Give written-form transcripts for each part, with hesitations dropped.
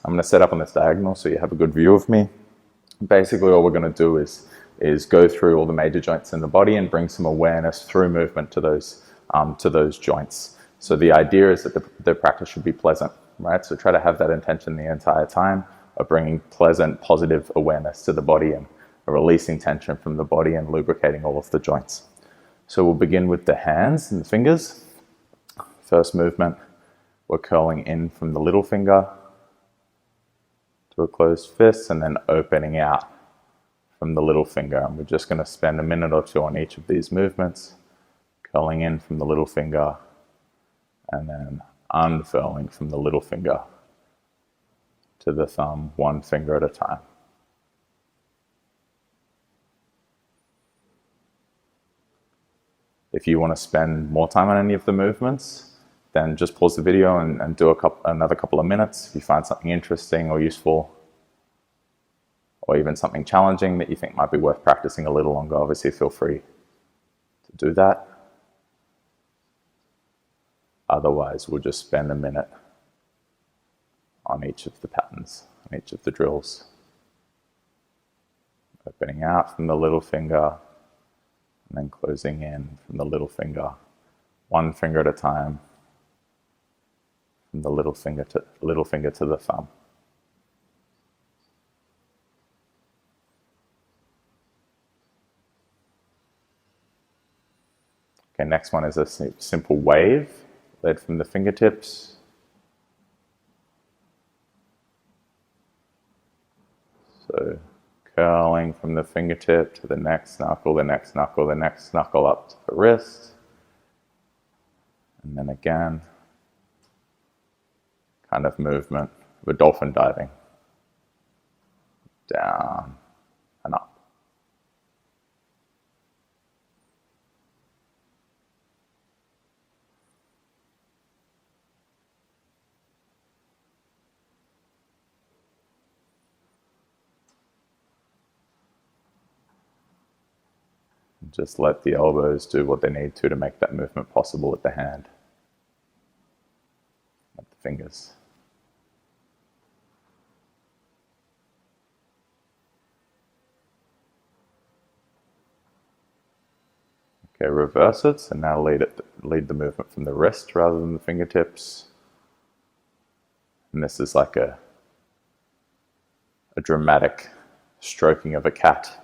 I'm going to set up on this diagonal so you have a good view of me. Basically, all we're going to do is go through all the major joints in the body and bring some awareness through movement to those joints. So the idea is that the practice should be pleasant, right? So try to have that intention the entire time of bringing pleasant, positive awareness to the body and releasing tension from the body and lubricating all of the joints. So we'll begin with the hands and the fingers. First movement, we're curling in from the little finger to a closed fist and then opening out from the little finger. And we're just going to spend a minute or two on each of these movements, curling in from the little finger and then unfurling from the little finger to the thumb, one finger at a time. If you want to spend more time on any of the movements, then just pause the video and do another couple of minutes. If you find something interesting or useful, or even something challenging that you think might be worth practicing a little longer, obviously feel free to do that. Otherwise, we'll just spend a minute on each of the patterns, on each of the drills. Opening out from the little finger, and then closing in from the little finger, one finger at a time, from the little finger to the thumb. Okay, next one is a simple wave, led from the fingertips. So curling from the fingertip to the next knuckle, the next knuckle, the next knuckle up to the wrist. And then again, kind of movement of a dolphin diving. Down and up. Just let the elbows do what they need to make that movement possible with the hand, with the fingers. Okay, reverse it. So now lead the movement from the wrist rather than the fingertips. And this is like a dramatic stroking of a cat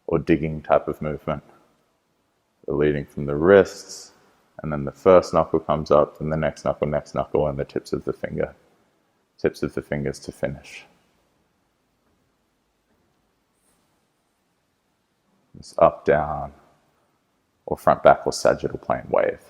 or digging type of movement. So leading from the wrists, and then the first knuckle comes up, and the next knuckle, and the tips of the fingers to finish. This up, down, or front, back, or sagittal plane wave.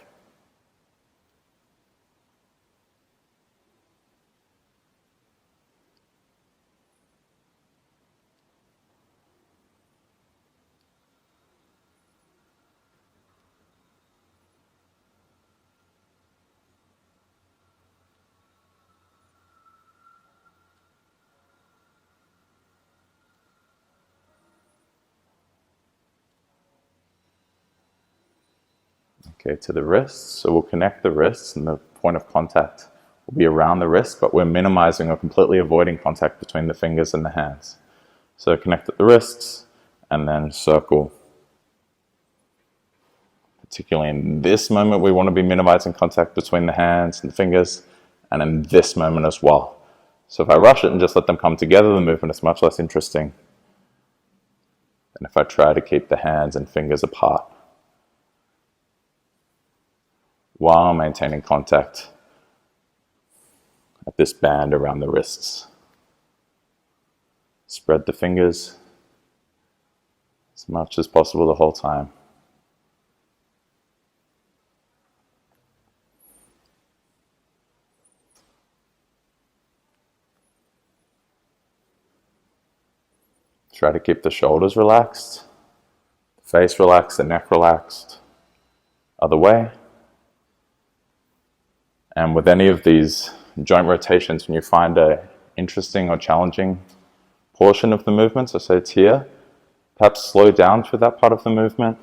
Okay, to the wrists. So we'll connect the wrists, and the point of contact will be around the wrist, but we're minimizing or completely avoiding contact between the fingers and the hands. So connect at the wrists, and then circle. Particularly in this moment, we want to be minimizing contact between the hands and the fingers, and in this moment as well. So if I rush it and just let them come together, the movement is much less interesting than if I try to keep the hands and fingers apart, while maintaining contact at this band around the wrists. Spread the fingers as much as possible the whole time. Try to keep the shoulders relaxed, the face relaxed, the neck relaxed. Other way. And with any of these joint rotations, when you find an interesting or challenging portion of the movement, so say it's here, perhaps slow down through that part of the movement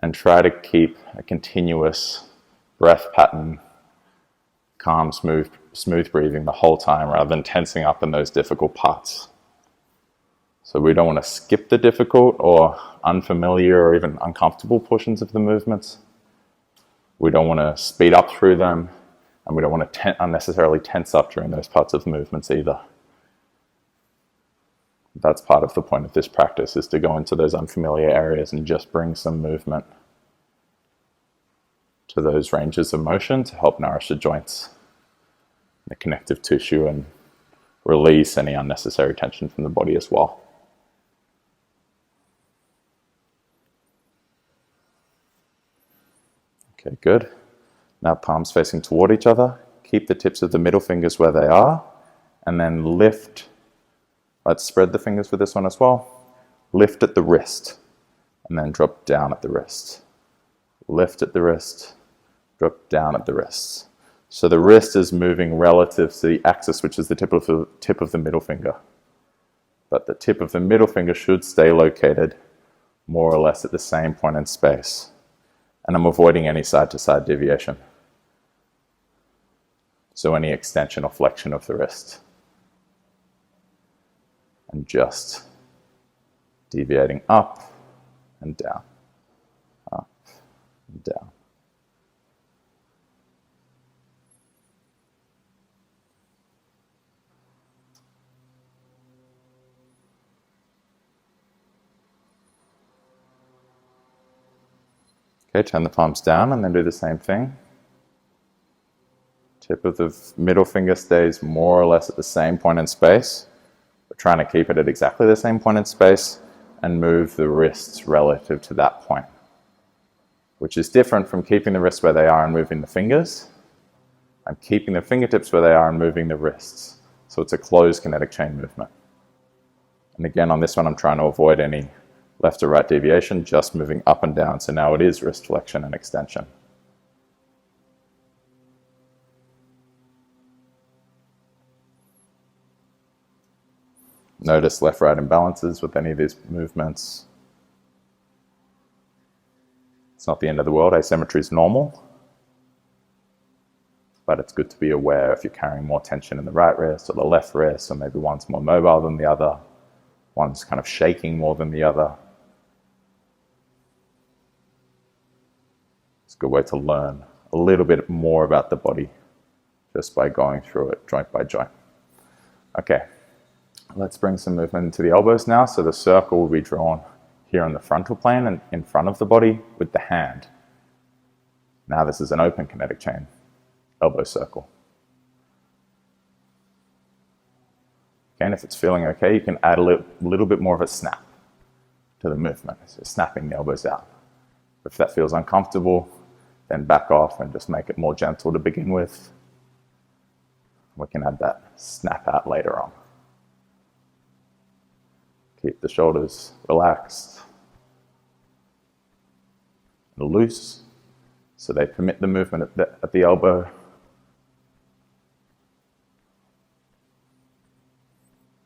and try to keep a continuous breath pattern, calm, smooth breathing the whole time rather than tensing up in those difficult parts. So we don't want to skip the difficult or unfamiliar or even uncomfortable portions of the movements. We don't want to speed up through them, and we don't want to unnecessarily tense up during those parts of the movements either. That's part of the point of this practice, is to go into those unfamiliar areas and just bring some movement to those ranges of motion to help nourish the joints, the connective tissue, and release any unnecessary tension from the body as well. Okay, good. Now palms facing toward each other. Keep the tips of the middle fingers where they are, and then lift. Let's spread the fingers for this one as well. Lift at the wrist, and then drop down at the wrist. Lift at the wrist, drop down at the wrist. So the wrist is moving relative to the axis, which is the tip of the middle finger. But the tip of the middle finger should stay located more or less at the same point in space. And I'm avoiding any side-to-side deviation. So any extension or flexion of the wrist. And just deviating up and down, up and down. Okay, turn the palms down and then do the same thing. Tip of the middle finger stays more or less at the same point in space. We're trying to keep it at exactly the same point in space and move the wrists relative to that point, which is different from keeping the wrists where they are and moving the fingers. I'm keeping the fingertips where they are and moving the wrists. So it's a closed kinetic chain movement. And again, on this one, I'm trying to avoid any left or right deviation, just moving up and down. So now it is wrist flexion and extension. Notice left-right imbalances with any of these movements. It's not the end of the world. Asymmetry is normal. But it's good to be aware if you're carrying more tension in the right wrist or the left wrist, or maybe one's more mobile than the other, one's kind of shaking more than the other. It's a good way to learn a little bit more about the body just by going through it joint by joint. Okay. Let's bring some movement into the elbows now. So the circle will be drawn here on the frontal plane and in front of the body with the hand. Now this is an open kinetic chain, elbow circle. Okay, and if it's feeling okay, you can add a little bit more of a snap to the movement. So snapping the elbows out. If that feels uncomfortable, then back off and just make it more gentle to begin with. We can add that snap out later on. Keep the shoulders relaxed and loose so they permit the movement at the elbow.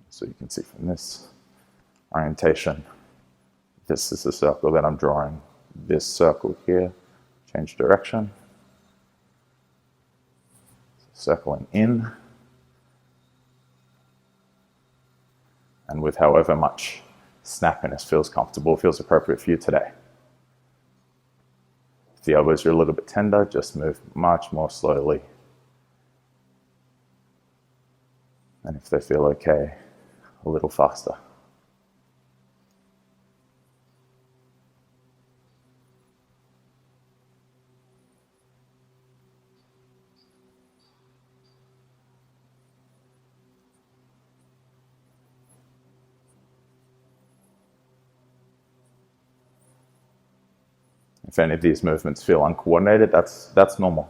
So you can see from this orientation, this is the circle that I'm drawing. This circle here, change direction. Circling in. And with however much snappiness feels comfortable, feels appropriate for you today. If the elbows are a little bit tender, just move much more slowly. And if they feel okay, a little faster. If any of these movements feel uncoordinated, that's normal.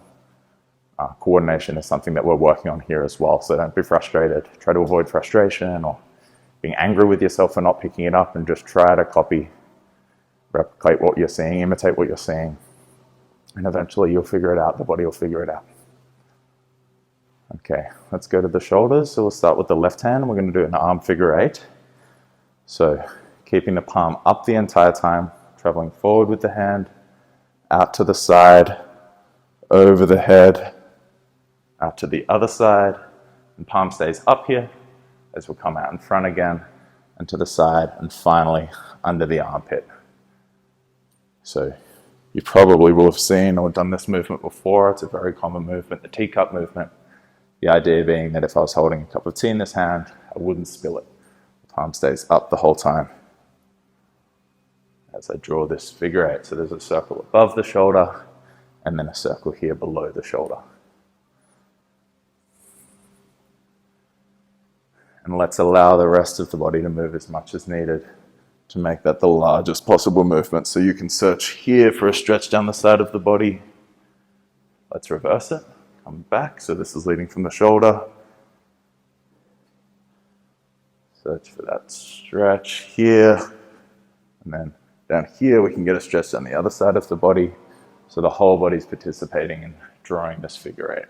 Coordination is something that we're working on here as well, so don't be frustrated. Try to avoid frustration or being angry with yourself for not picking it up, and just try to replicate what you're seeing, imitate what you're seeing, and eventually you'll figure it out. The body will figure it out. Okay, let's go to the shoulders. So we'll start with the left hand. We're going to do an arm figure 8. So keeping the palm up the entire time, traveling forward with the hand, out to the side, over the head, out to the other side, and palm stays up here as we'll come out in front again, and to the side, and finally under the armpit. So you probably will have seen or done this movement before. It's a very common movement, the teacup movement. The idea being that if I was holding a cup of tea in this hand, I wouldn't spill it. The palm stays up the whole time as I draw this figure eight. So there's a circle above the shoulder and then a circle here below the shoulder. And let's allow the rest of the body to move as much as needed to make that the largest possible movement. So you can search here for a stretch down the side of the body. Let's reverse it. Come back. So this is leading from the shoulder. Search for that stretch here. And then down here we can get a stretch down the other side of the body. So the whole body is participating in drawing this figure eight.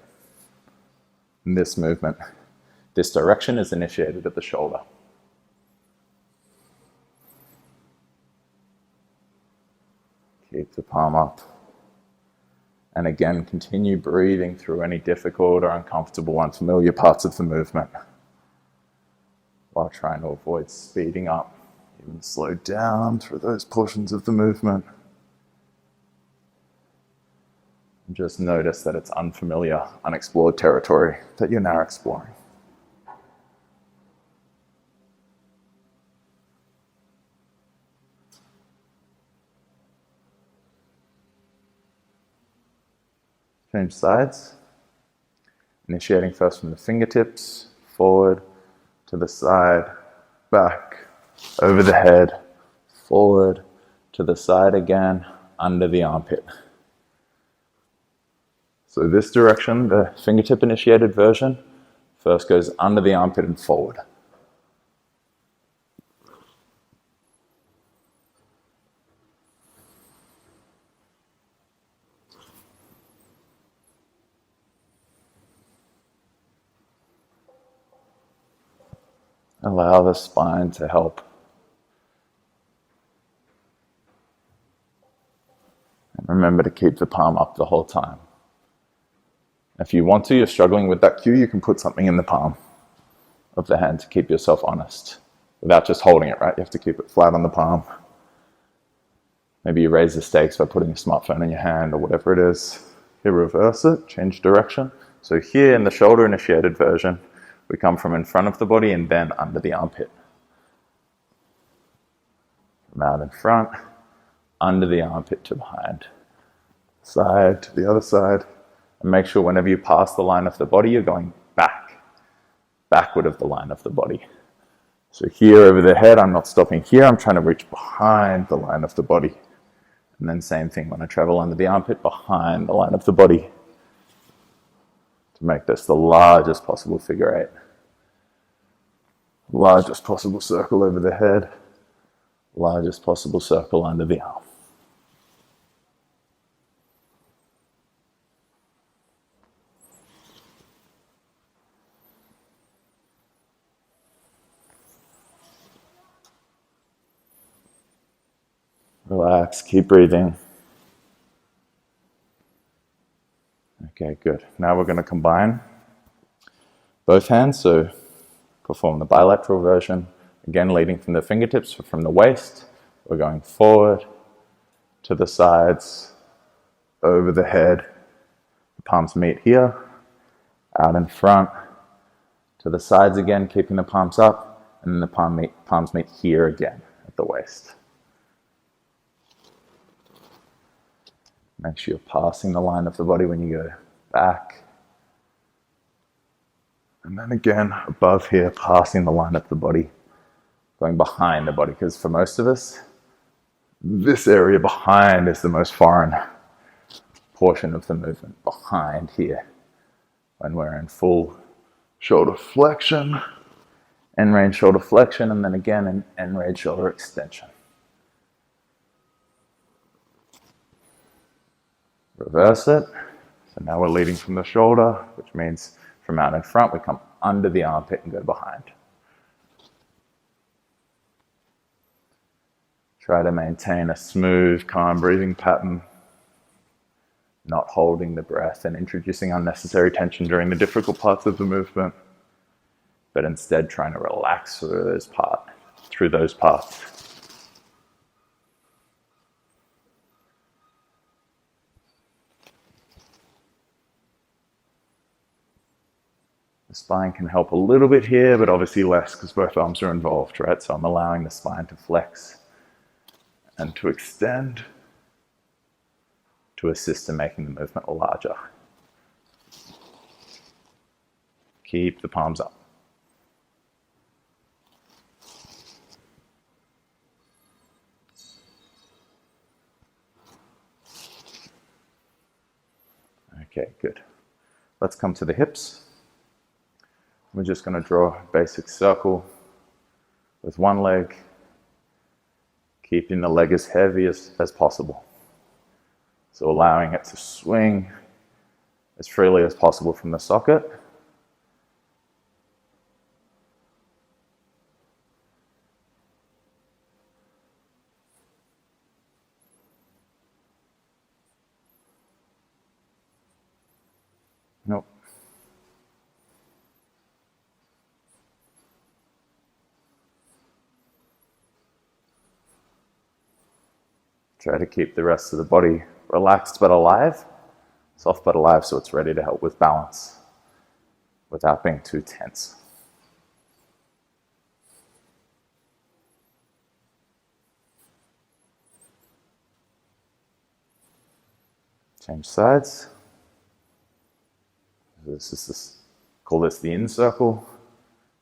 In this movement, this direction is initiated at the shoulder. Keep the palm up. And again, continue breathing through any difficult or uncomfortable, unfamiliar parts of the movement while trying to avoid speeding up, even slow down through those portions of the movement. And just notice that it's unfamiliar, unexplored territory that you're now exploring. Change sides, initiating first from the fingertips, forward, to the side, back, over the head, forward, to the side again, under the armpit. So this direction, the fingertip initiated version, first goes under the armpit and forward. Allow the spine to help. And remember to keep the palm up the whole time. If you want to, you're struggling with that cue, you can put something in the palm of the hand to keep yourself honest without just holding it, right? You have to keep it flat on the palm. Maybe you raise the stakes by putting a smartphone in your hand or whatever it is. Here, reverse it, change direction. So here in the shoulder initiated version, we come from in front of the body and then under the armpit. From out in front, under the armpit to behind. Side to the other side. And make sure whenever you pass the line of the body, you're going backward of the line of the body. So here over the head, I'm not stopping here. I'm trying to reach behind the line of the body. And then same thing when I travel under the armpit, behind the line of the body. To make this the largest possible figure eight. Largest possible circle over the head. Largest possible circle under the arm. Relax, keep breathing. Okay, good. Now we're going to combine both hands, so perform the bilateral version. Again, leading from the fingertips, from the waist. We're going forward, to the sides, over the head. The palms meet here, out in front, to the sides again, keeping the palms up, and then the palms meet here again at the waist. Make sure you're passing the line of the body when you go back. And then again, above here, passing the line of the body, going behind the body. Because for most of us, this area behind is the most foreign portion of the movement. Behind here. When we're in full shoulder flexion, end range shoulder flexion, and then again an end range shoulder extension. Reverse it. So now we're leading from the shoulder, which means from out in front, we come under the armpit and go behind. Try to maintain a smooth, calm breathing pattern. not holding the breath and introducing unnecessary tension during the difficult parts of the movement, but instead trying to relax through those parts. The spine can help a little bit here, but obviously less because both arms are involved, right? So I'm allowing the spine to flex and to extend to assist in making the movement larger. Keep the palms up. Okay, good. Let's come to the hips. We're just going to draw a basic circle with one leg, keeping the leg as heavy as possible. So allowing it to swing as freely as possible from the socket. Nope. Try to keep the rest of the body relaxed but alive, soft but alive, so it's ready to help with balance without being too tense. Change sides. Call this the in circle,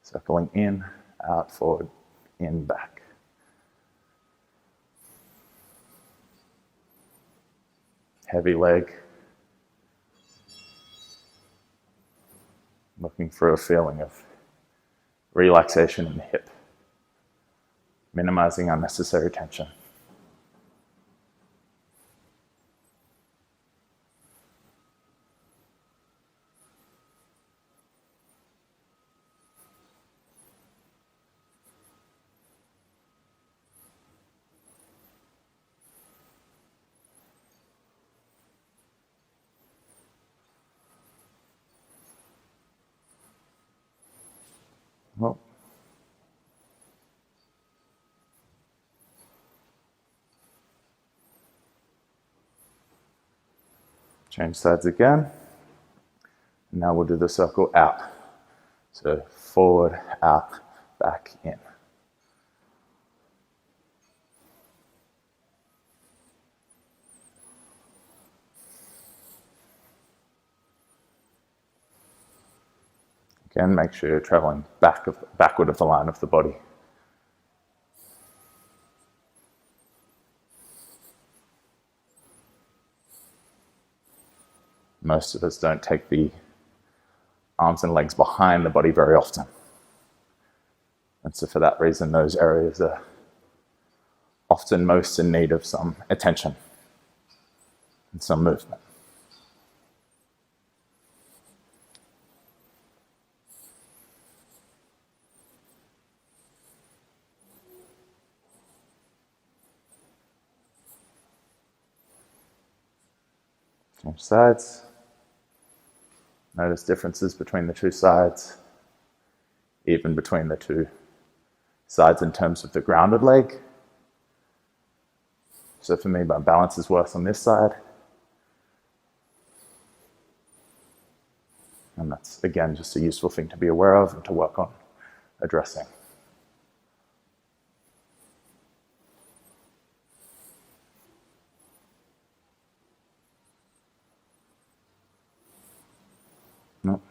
circling in, out, forward, in, back. Heavy leg. Looking for a feeling of relaxation in the hip, minimizing unnecessary tension. Well, change sides again. Now we'll do the circle out. So forward, out, back, in. Again, make sure you're traveling backward of the line of the body. Most of us don't take the arms and legs behind the body very often. And so for that reason, those areas are often most in need of some attention and some movement. Change sides. Notice differences between the two sides, even between the two sides in terms of the grounded leg. So for me, my balance is worse on this side. And that's, again, just a useful thing to be aware of and to work on addressing. No.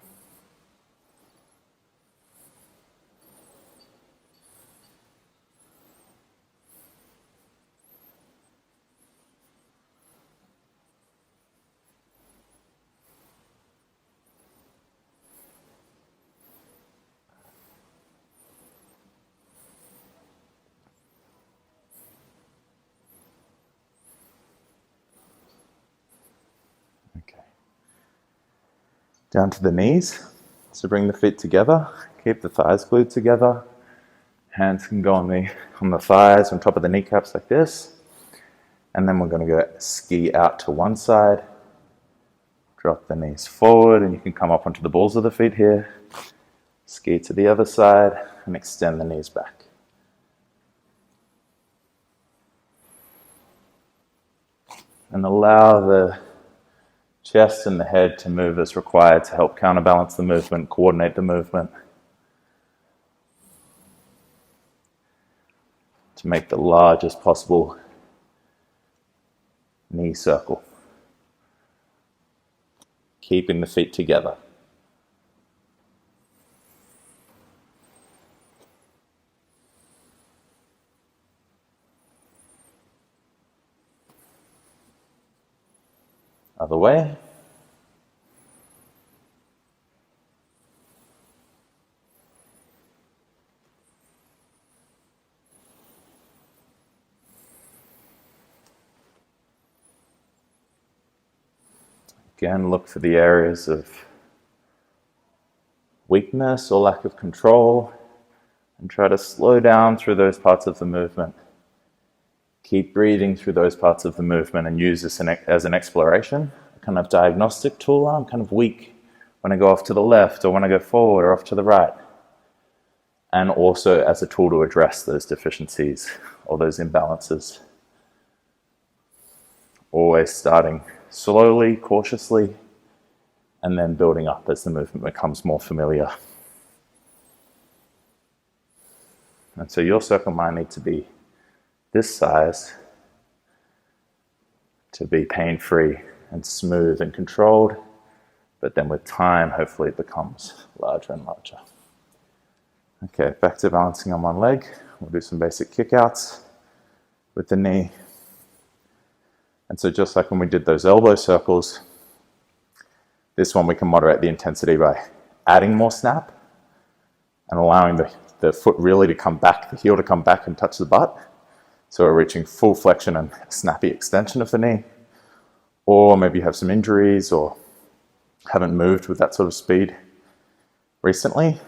Okay. Down to the knees. So bring the feet together, keep the thighs glued together. Hands can go on the thighs, on top of the kneecaps like this. And then we're going to go ski out to one side Drop the knees forward, and you can come up onto the balls of the feet here. Ski to the other side and extend the knees back. And allow the chest and the head to move as required to help counterbalance the movement, coordinate the movement, to make the largest possible knee circle, keeping the feet together. Other way. Again, look for the areas of weakness or lack of control and try to slow down through those parts of the movement. Keep breathing through those parts of the movement and use this as an exploration, a kind of diagnostic tool. I'm kind of weak when I go off to the left or when I go forward or off to the right. And also as a tool to address those deficiencies or those imbalances. Always starting slowly, cautiously, and then building up as the movement becomes more familiar. And so your circle might need to be this size to be pain-free and smooth and controlled, but then with time, hopefully it becomes larger and larger. Okay, back to balancing on one leg. We'll do some basic kickouts with the knee. And so just like when we did those elbow circles, this one we can moderate the intensity by adding more snap and allowing the foot really to come back, the heel to come back and touch the butt. So we're reaching full flexion and snappy extension of the knee. Or maybe you have some injuries or haven't moved with that sort of speed recently, and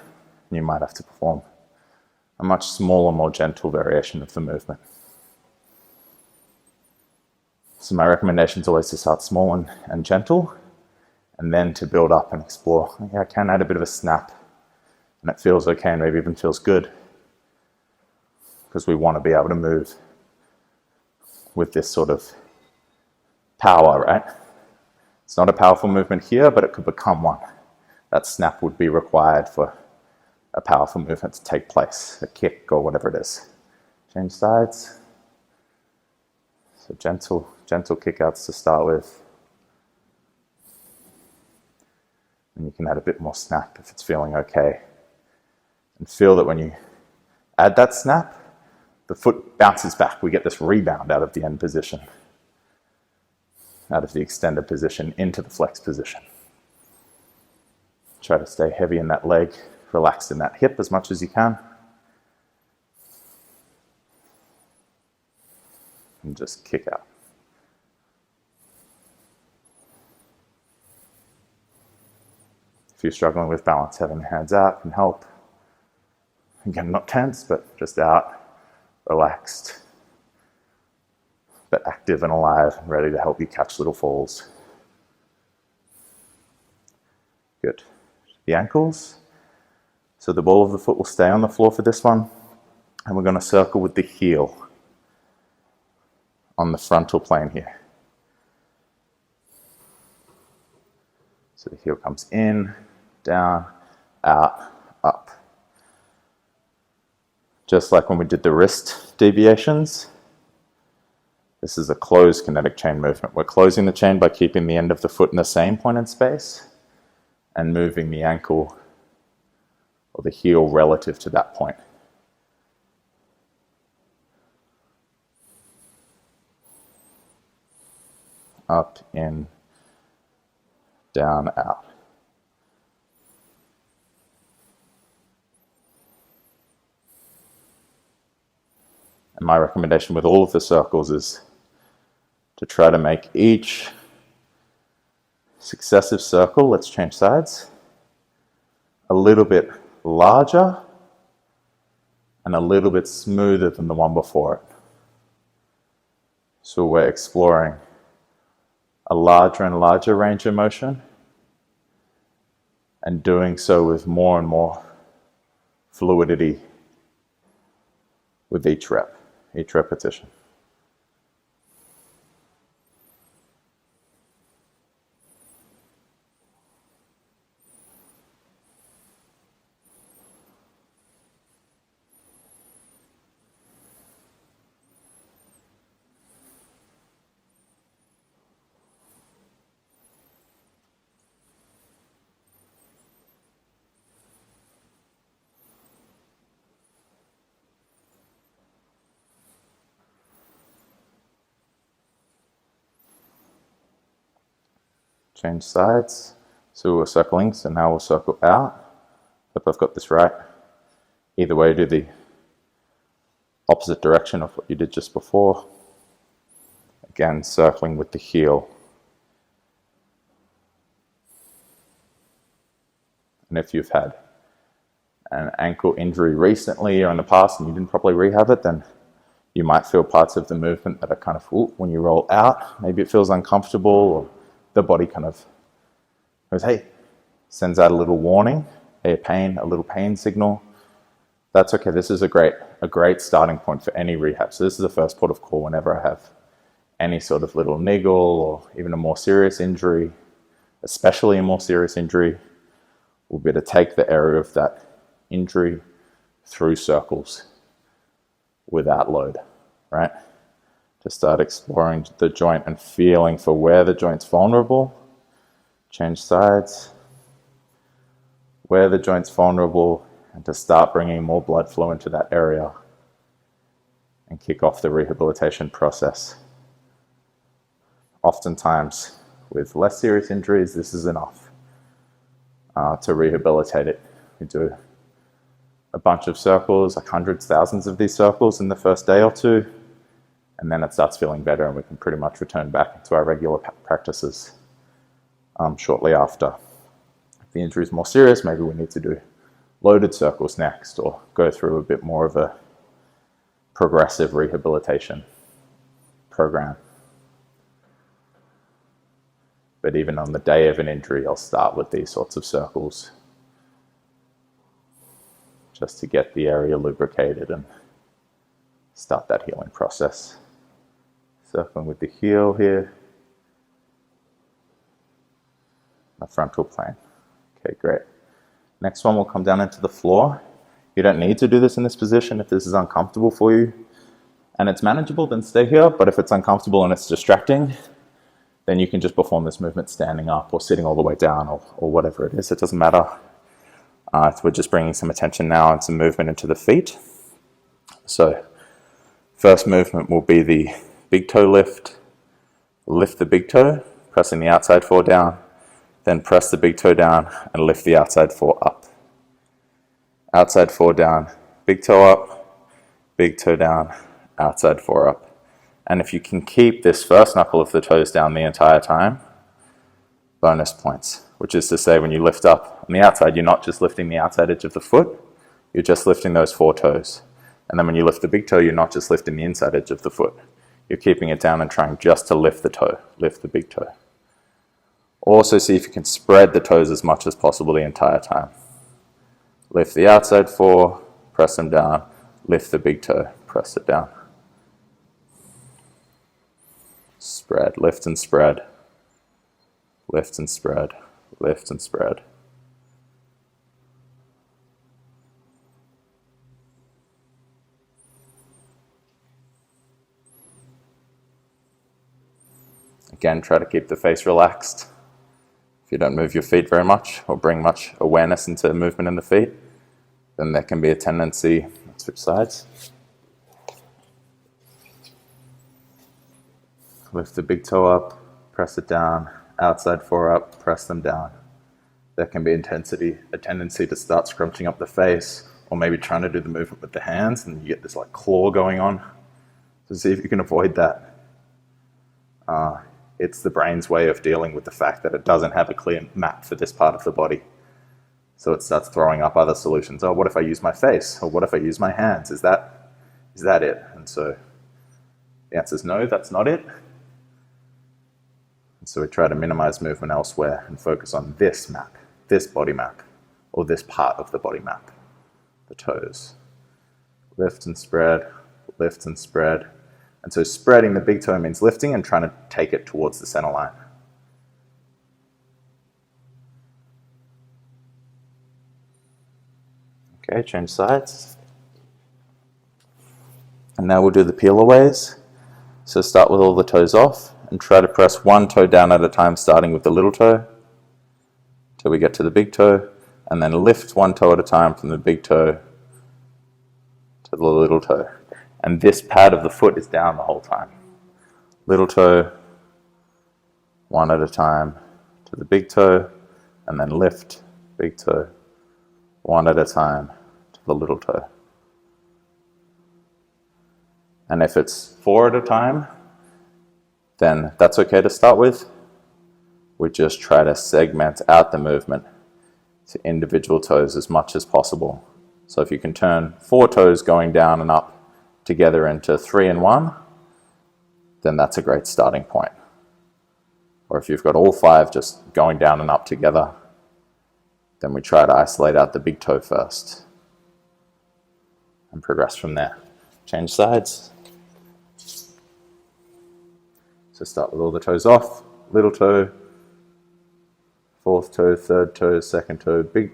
you might have to perform a much smaller, more gentle variation of the movement. So my recommendation is always to start small and gentle, and then to build up and explore. I can add a bit of a snap, and it feels okay and maybe even feels good, because we want to be able to move with this sort of power, right? It's not a powerful movement here, but it could become one. That snap would be required for a powerful movement to take place, a kick or whatever it is. Change sides. So gentle kickouts to start with. And you can add a bit more snap if it's feeling okay. And feel that when you add that snap, the foot bounces back. We get this rebound out of the end position, out of the extended position into the flex position. Try to stay heavy in that leg, relaxed in that hip as much as you can. And just kick out. If you're struggling with balance, having your hands out can help. Again, not tense, but just out, relaxed, but active and alive and ready to help you catch little falls. Good. The ankles. So the ball of the foot will stay on the floor for this one, and we're going to circle with the heel on the frontal plane here. So the heel comes in, down, out, up. Just like when we did the wrist deviations, this is a closed kinetic chain movement. We're closing the chain by keeping the end of the foot in the same point in space and moving the ankle or the heel relative to that point. Up, in, down, out. And my recommendation with all of the circles is to try to make each successive circle, let's change sides, a little bit larger and a little bit smoother than the one before it. So we're exploring a larger and larger range of motion and doing so with more and more fluidity with each rep, each repetition. Change sides. So we're circling, so now we'll circle out. Hope I've got this right. Either way, do the opposite direction of what you did just before. Again, circling with the heel. And if you've had an ankle injury recently or in the past and you didn't properly rehab it, then you might feel parts of the movement that are kind of, when you roll out, maybe it feels uncomfortable, or the body kind of goes, hey, sends out a little warning, a little pain signal. That's okay. This is a great starting point for any rehab. So this is the first port of call whenever I have any sort of little niggle or even a more serious injury, especially a more serious injury. We'll be able to take the area of that injury through circles without load, right? To start exploring the joint and feeling for where the joint's vulnerable. Change sides. Where the joint's vulnerable, and to start bringing more blood flow into that area and kick off the rehabilitation process. Oftentimes, with less serious injuries, this is enough to rehabilitate it. We do a bunch of circles, like hundreds, thousands of these circles in the first day or two, and then it starts feeling better and we can pretty much return back to our regular practices shortly after. If the injury is more serious, maybe we need to do loaded circles next, or go through a bit more of a progressive rehabilitation program. But even on the day of an injury, I'll start with these sorts of circles just to get the area lubricated and start that healing process. Circling with the heel here. The frontal plane. Okay, great. Next one will come down into the floor. You don't need to do this in this position if this is uncomfortable for you and it's manageable, then stay here. But if it's uncomfortable and it's distracting, then you can just perform this movement standing up or sitting all the way down, or whatever it is. It doesn't matter. So we're just bringing some attention now and some movement into the feet. So first movement will be the big toe lift. Lift the big toe, pressing the outside foot down. Then press the big toe down and lift the outside foot up. Outside foot down, big toe up, big toe down, outside foot up. And if you can keep this first knuckle of the toes down the entire time, bonus points. Which is to say, when you lift up on the outside, you're not just lifting the outside edge of the foot, you're just lifting those 4 toes. And then when you lift the big toe, you're not just lifting the inside edge of the foot. You're keeping it down and trying just to lift the toe, lift the big toe. Also see if you can spread the toes as much as possible the entire time. Lift the outside 4, press them down, lift the big toe, press it down. Spread, lift and spread, lift and spread, lift and spread. Again, try to keep the face relaxed. If you don't move your feet very much or bring much awareness into movement in the feet, then there can be a tendency, let's switch sides. Lift the big toe up, press it down, outside 4 up, press them down. There can be a tendency to start scrunching up the face, or maybe trying to do the movement with the hands, and you get this like claw going on. So see if you can avoid that. It's the brain's way of dealing with the fact that it doesn't have a clear map for this part of the body. So it starts throwing up other solutions. Oh, what if I use my face? Or what if I use my hands? Is that it? And so the answer is no, that's not it. And so we try to minimize movement elsewhere and focus on this map, this body map, or this part of the body map, the toes. Lift and spread, lift and spread. And so spreading the big toe means lifting and trying to take it towards the center line. Okay, change sides. And now we'll do the peel aways. So start with all the toes off and try to press one toe down at a time, starting with the little toe till we get to the big toe, and then lift one toe at a time from the big toe to the little toe. And this pad of the foot is down the whole time. Little toe, one at a time to the big toe, and then lift, big toe, one at a time to the little toe. And if it's 4 at a time, then that's okay to start with. We just try to segment out the movement to individual toes as much as possible. So if you can turn 4 toes going down and up together into 3 and 1, then that's a great starting point. Or if you've got all 5 just going down and up together, then we try to isolate out the big toe first and progress from there. Change sides. So start with all the toes off, little toe, 4th toe, 3rd toe, 2nd toe, big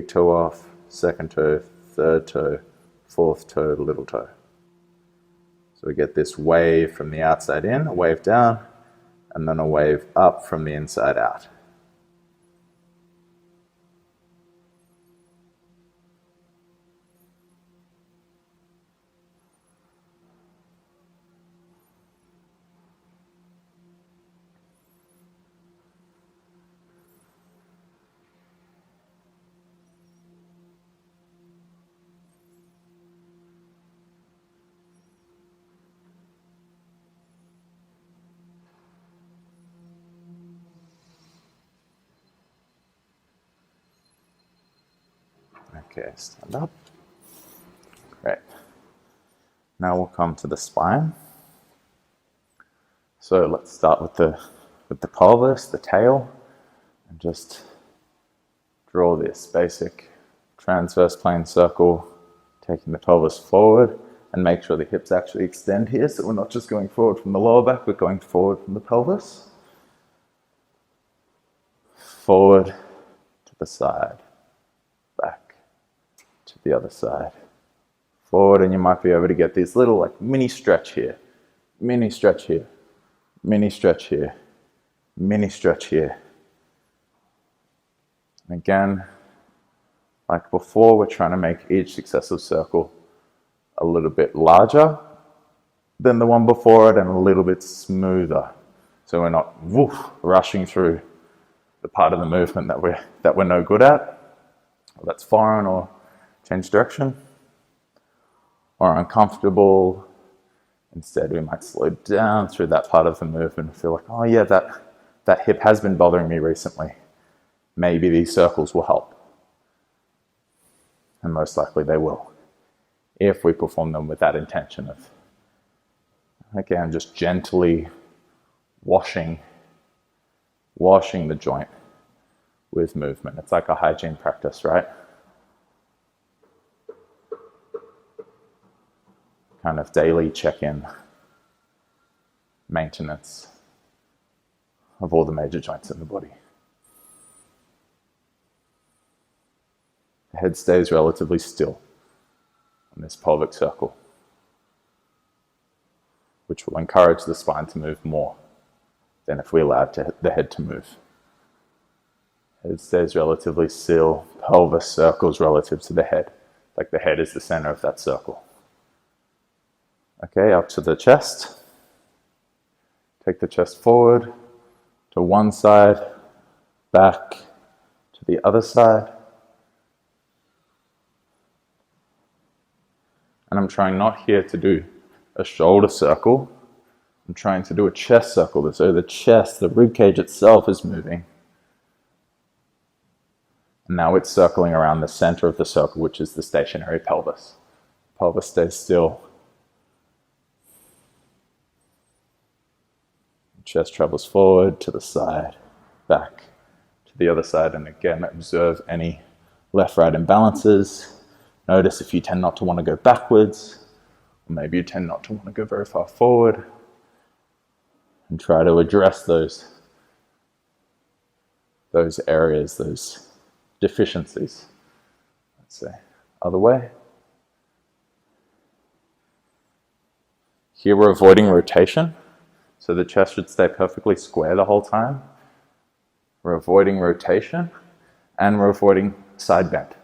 toe off, 2nd toe, 3rd toe, 4th toe, little toe. So we get this wave from the outside in, a wave down, and then a wave up from the inside out. Okay, stand up. Great. Now we'll come to the spine. So let's start with the pelvis, the tail, and just draw this basic transverse plane circle, taking the pelvis forward, and make sure the hips actually extend here, so we're not just going forward from the lower back, we're going forward from the pelvis. Forward to the side, back to the other side, forward, and you might be able to get this little like mini stretch here, mini stretch here, mini stretch here, mini stretch here. And again, like before, we're trying to make each successive circle a little bit larger than the one before it and a little bit smoother, so we're not rushing through the part of the movement that we're no good at, or that's foreign, or change direction, or uncomfortable. Instead, we might slow down through that part of the movement and feel like, oh yeah, that hip has been bothering me recently. Maybe these circles will help. And most likely they will, if we perform them with that intention of, again, just gently washing the joint with movement. It's like a hygiene practice, right? Kind of daily check-in, maintenance of all the major joints in the body. The head stays relatively still on this pelvic circle, which will encourage the spine to move more than if we allowed the head to move. Head stays relatively still, pelvis circles relative to the head, like the head is the center of that circle. Okay, up to the chest. Take the chest forward to one side, back to the other side. And I'm trying not here to do a shoulder circle. I'm trying to do a chest circle. So the chest, the rib cage itself is moving. And now it's circling around the center of the circle, which is the stationary pelvis. Pelvis stays still. Chest travels forward to the side, back to to the other side. And again, observe any left-right imbalances. Notice if you tend not to want to go backwards, or maybe you tend not to want to go very far forward, and try to address those areas, those deficiencies. Let's say, other way. Here we're avoiding rotation, so the chest should stay perfectly square the whole time. We're avoiding rotation, and we're avoiding side bend.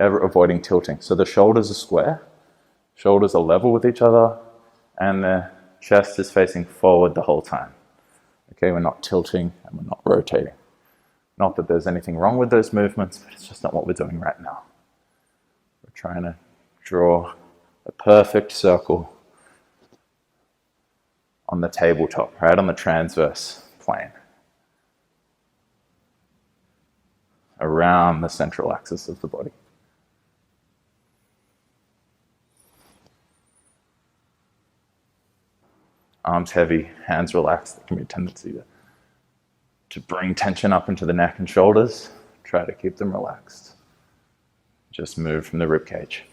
Ever avoiding tilting. So the shoulders are square, shoulders are level with each other, and the chest is facing forward the whole time. Okay, we're not tilting and we're not rotating. Not that there's anything wrong with those movements, but it's just not what we're doing right now. We're trying to draw a perfect circle on the tabletop, right on the transverse plane, around the central axis of the body. Arms heavy, hands relaxed. There can be a tendency to bring tension up into the neck and shoulders. Try to keep them relaxed. Just move from the rib cage,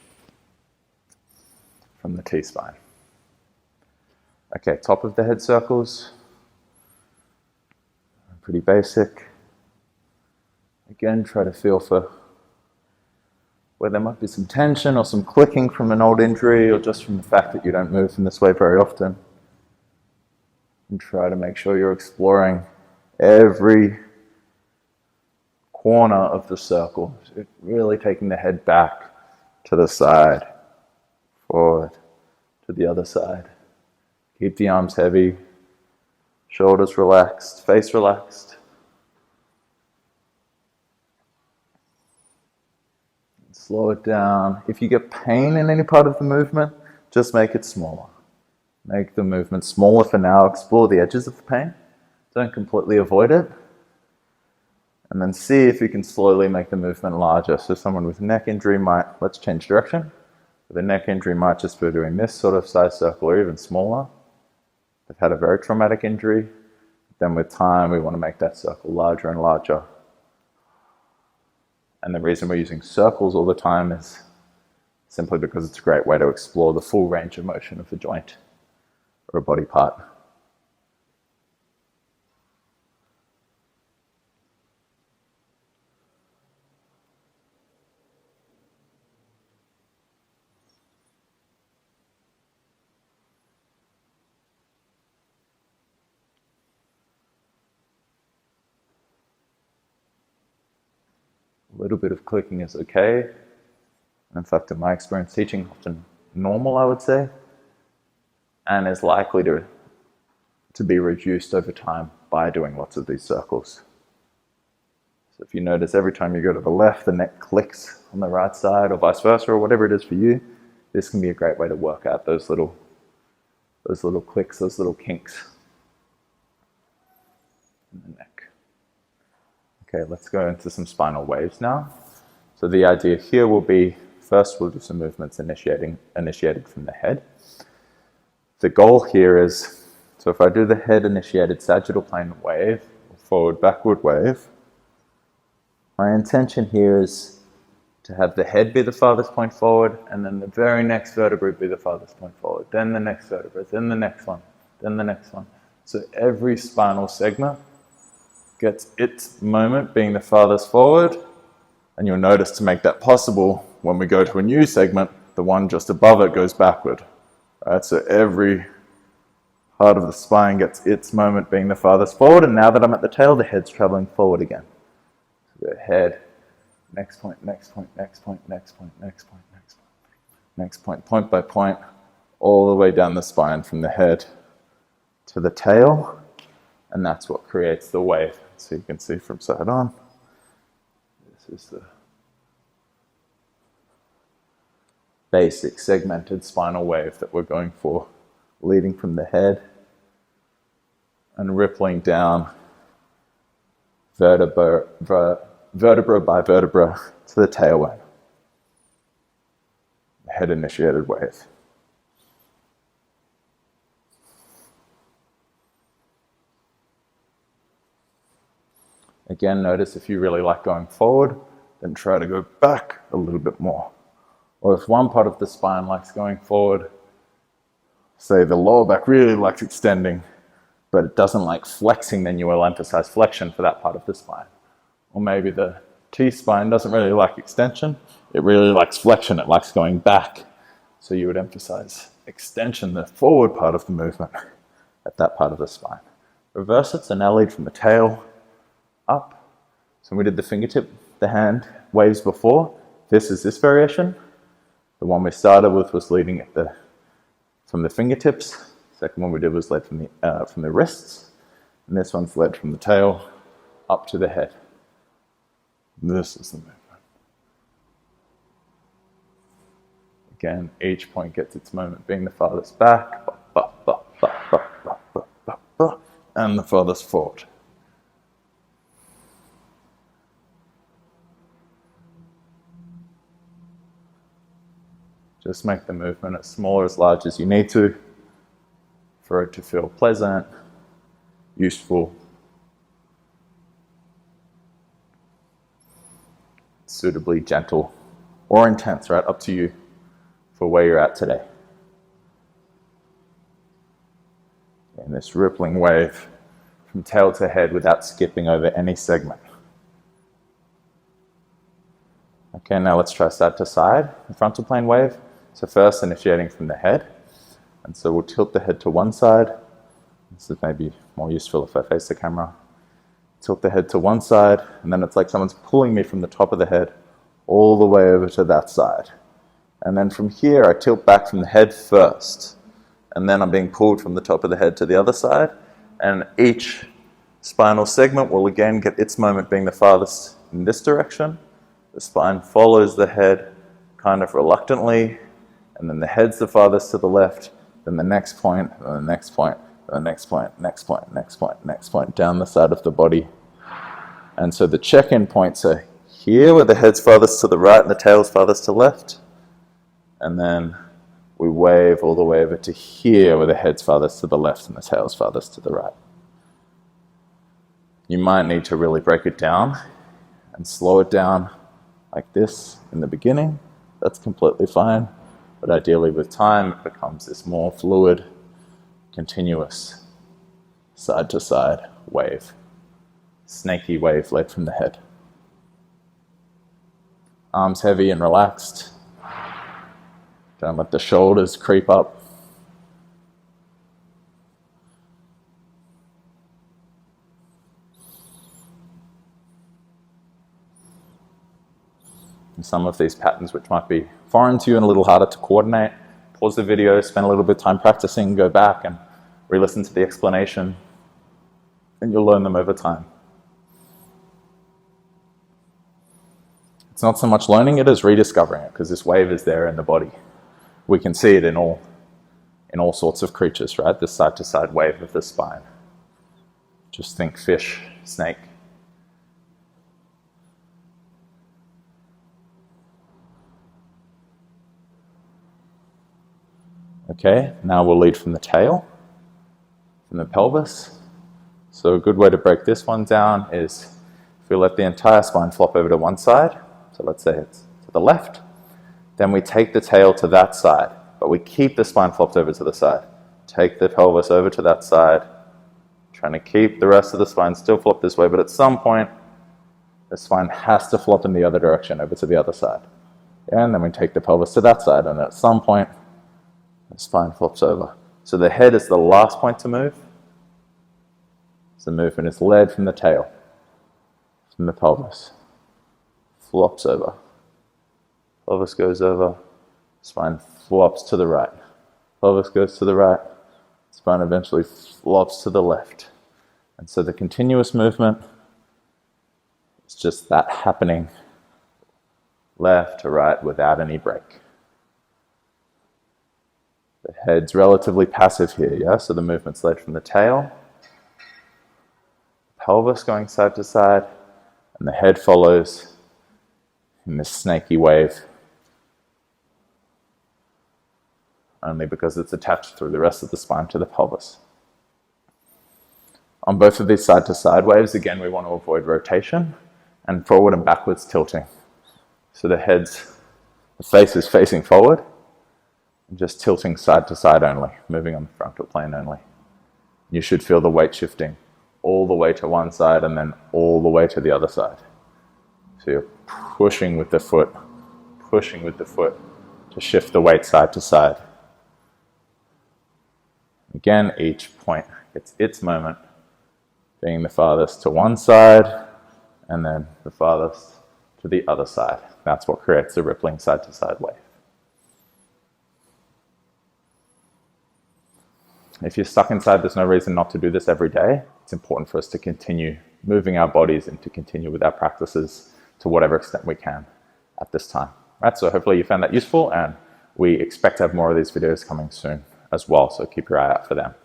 from the T-spine. Okay, top of the head circles. Pretty basic. Again, try to feel for where there might be some tension or some clicking from an old injury, or just from the fact that you don't move in this way very often. And try to make sure you're exploring every corner of the circle. So really taking the head back to the side, forward, to the other side. Keep the arms heavy, shoulders relaxed, face relaxed. Slow it down. If you get pain in any part of the movement, just make it smaller. Make the movement smaller for now. Explore the edges of the pain. Don't completely avoid it. And then see if you can slowly make the movement larger. So someone with a neck injury might, let's change direction. With a neck injury might just be doing this sort of size circle or even smaller. They've had a very traumatic injury. Then with time, we want to make that circle larger and larger. And the reason we're using circles all the time is simply because it's a great way to explore the full range of motion of the joint or a body part. A little bit of clicking is okay. In fact, in my experience teaching, often normal, I would say, and is likely to be reduced over time by doing lots of these circles. So if you notice every time you go to the left, the neck clicks on the right side, or vice versa, or whatever it is for you, this can be a great way to work out those little clicks, those little kinks in the neck. Okay, let's go into some spinal waves now. So the idea here will be, first we'll do some movements initiated from the head. The goal here is, so if I do the head initiated sagittal plane wave, or forward backward wave, my intention here is to have the head be the farthest point forward, and then the very next vertebrae be the farthest point forward, then the next vertebrae, then the next one, then the next one. So every spinal segment gets its moment being the farthest forward, and you'll notice to make that possible, when we go to a new segment, the one just above it goes backward. Right? So every part of the spine gets its moment being the farthest forward, and now that I'm at the tail, the head's traveling forward again. So the head, next point, next point, next point, next point, next point, next point, next point, point by point, all the way down the spine from the head to the tail, and that's what creates the wave. So you can see from side on, this is the basic segmented spinal wave that we're going for, leading from the head and rippling down vertebra by vertebra to the tailbone. Head initiated wave. Again, notice if you really like going forward, then try to go back a little bit more. Or if one part of the spine likes going forward, say the lower back really likes extending, but it doesn't like flexing, then you will emphasize flexion for that part of the spine. Or maybe the T-spine doesn't really like extension, it really likes flexion, it likes going back. So you would emphasize extension, the forward part of the movement, at that part of the spine. Reverse it, so now lead from the tail up. So we did the fingertip, the hand waves before. This is this variation. The one we started with was leading from the fingertips. Second one we did was led from the wrists. And this one's led from the tail up to the head. This is the movement. Again, each point gets its moment being the farthest back, and the farthest forward. Just make the movement as small or as large as you need to for it to feel pleasant, useful, suitably gentle, or intense, right? Up to you for where you're at today. And this rippling wave from tail to head without skipping over any segment. Okay, now let's try side to side, the frontal plane wave. So first initiating from the head. And so we'll tilt the head to one side. This is maybe more useful if I face the camera. Tilt the head to one side, and then it's like someone's pulling me from the top of the head all the way over to that side. And then from here, I tilt back from the head first. And then I'm being pulled from the top of the head to the other side. And each spinal segment will again get its moment being the farthest in this direction. The spine follows the head kind of reluctantly. And then the head's the farthest to the left. Then the next point, and the next point, and the next point, next point, next point, next point, down the side of the body. And so the check-in points are here, where the head's farthest to the right and the tail's farthest to left. And then we wave all the way over to here, where the head's farthest to the left and the tail's farthest to the right. You might need to really break it down and slow it down like this in the beginning. That's completely fine. But ideally with time, it becomes this more fluid, continuous, side to side wave. Snaky wave led from the head. Arms heavy and relaxed. Don't let the shoulders creep up. And some of these patterns which might be foreign to you and a little harder to coordinate, pause the video, spend a little bit of time practicing, go back and re-listen to the explanation, and you'll learn them over time. It's not so much learning it as rediscovering it, because this wave is there in the body. We can see it in all sorts of creatures, right? This side-to-side wave of the spine. Just think fish, snake. Okay, now we'll lead from the tail, from the pelvis. So a good way to break this one down is if we let the entire spine flop over to one side, so let's say it's to the left, then we take the tail to that side, but we keep the spine flopped over to the side. Take the pelvis over to that side, trying to keep the rest of the spine still flopped this way, but at some point, the spine has to flop in the other direction over to the other side. And then we take the pelvis to that side, and at some point, the spine flops over. So the head is the last point to move. So the movement is led from the tail, from the pelvis, flops over. Pelvis goes over, spine flops to the right. Pelvis goes to the right, spine eventually flops to the left. And so the continuous movement is just that happening left to right without any break. The head's relatively passive here, yeah? So the movement's led from the tail, pelvis going side to side, and the head follows in this snaky wave, only because it's attached through the rest of the spine to the pelvis. On both of these side-to-side waves, again, we want to avoid rotation and forward and backwards tilting. So the face is facing forward, and just tilting side to side only, moving on the frontal plane only. You should feel the weight shifting all the way to one side and then all the way to the other side. So you're pushing with the foot to shift the weight side to side. Again, each point gets its moment, being the farthest to one side and then the farthest to the other side. That's what creates the rippling side-to-side wave. If you're stuck inside, there's no reason not to do this every day. It's important for us to continue moving our bodies and to continue with our practices to whatever extent we can at this time. Right, so hopefully you found that useful, and we expect to have more of these videos coming soon as well, so keep your eye out for them.